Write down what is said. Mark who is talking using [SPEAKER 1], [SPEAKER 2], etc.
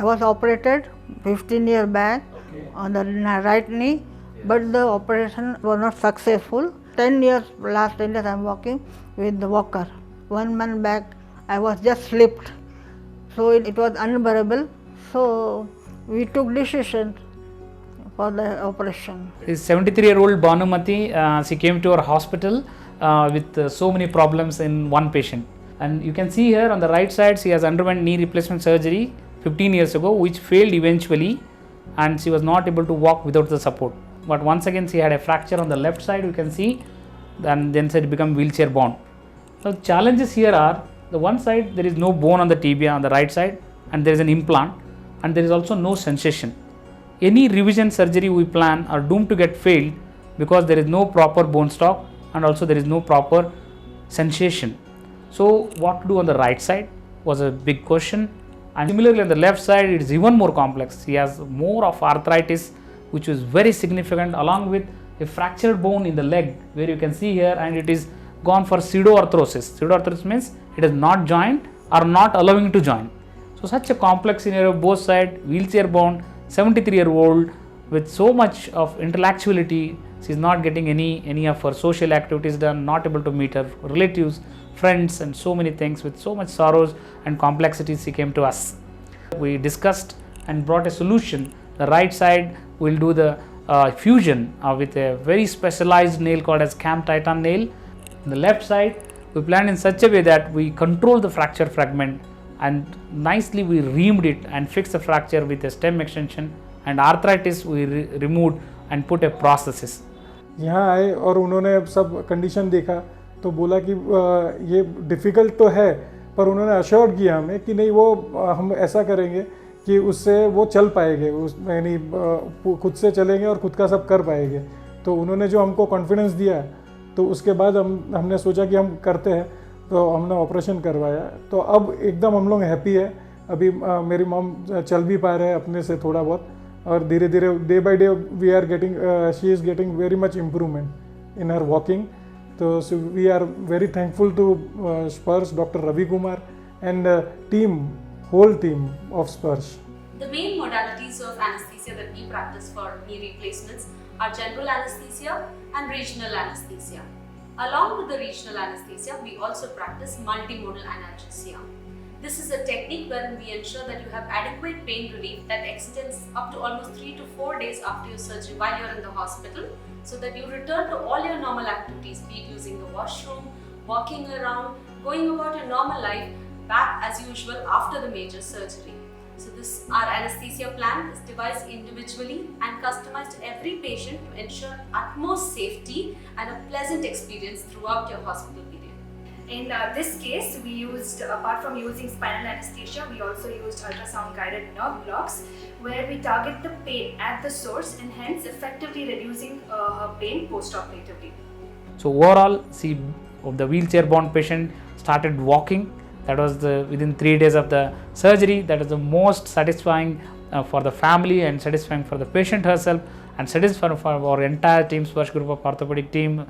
[SPEAKER 1] was operated 15 years back on the right knee, but the operation was not successful. 10 years, last 10 years I am walking with the walker. 1 month back I was just slipped, so it was unbearable. So we took decision for the operation.
[SPEAKER 2] This 73-year-old Bhanumati, she came to our hospital with so many problems in one patient. And you can see here on the right side, she has underwent knee replacement surgery 15 years ago, which failed eventually, and she was not able to walk without the support. But once again, she had a fracture on the left side, you can see, and then she became wheelchair bound. So challenges here are, the one side there is no bone on the tibia on the right side, and there is an implant, and there is also no sensation. Any revision surgery we plan are doomed to get failed because there is no proper bone stock and also there is no proper sensation. So what to do on the right side was a big question, and similarly on the left side it is even more complex. He has more of arthritis, which is very significant, along with a fractured bone in the leg, where you can see here, and it is gone for pseudoarthrosis. Pseudoarthrosis means it is not joined or not allowing to join. So such a complex scenario, both sides, wheelchair bound, 73-year-old with so much of intellectuality. She is not getting any of her social activities done, not able to meet her relatives, friends, and so many things. With so much sorrows and complexities, she came to us. We discussed and brought a solution. The right side will do the fusion with a very specialized nail called as cam titan nail. On the left side, we planned in such a way that we control the fracture fragment, and nicely we reamed it and fixed the fracture with a stem extension, and arthritis we removed and put a prosthesis.
[SPEAKER 3] यहाँ आए और उन्होंने सब condition देखा तो बोला कि ये डिफ़िकल्ट तो है, पर उन्होंने अश्योर्ड किया हमें कि नहीं, वो हम ऐसा करेंगे कि उससे वो चल पाएंगे, उस यानी खुद से चलेंगे और खुद का सब कर पाएंगे. तो उन्होंने जो हमको कॉन्फिडेंस दिया, तो उसके बाद हमने सोचा कि हम करते हैं, तो हमने ऑपरेशन करवाया. तो अब एकदम हम लोग हैप्पी है. अभी मेरी मॉम चल भी पा रहे हैं अपने से थोड़ा बहुत, और धीरे धीरे day by day we are getting she is getting very much improvement in her walking. तो we are very thankful to Sparsh, doctor Ravikumar and whole team of SPARSH.
[SPEAKER 4] The main modalities of anesthesia that we practice for knee replacements are general anesthesia and regional anesthesia. Along with the regional anesthesia, we also practice multimodal analgesia. This is a technique wherein we ensure that you have adequate pain relief that extends up to almost 3 to 4 days after your surgery while you're in the hospital, so that you return to all your normal activities, be it using the washroom, walking around, going about your normal life, back as usual after the major surgery. So our anesthesia plan is devised individually and customized to every patient to ensure utmost safety and a pleasant experience throughout your hospital period.
[SPEAKER 5] In this case, we used, apart from using spinal anesthesia, we also used ultrasound guided nerve blocks, where we target the pain at the source and hence effectively reducing her pain post-operatively.
[SPEAKER 2] So overall, see, the wheelchair bound patient started walking. That was within 3 days of the surgery. That is the most satisfying for the family and satisfying for the patient herself, and satisfying for our entire team, SPARSH group of orthopedic team.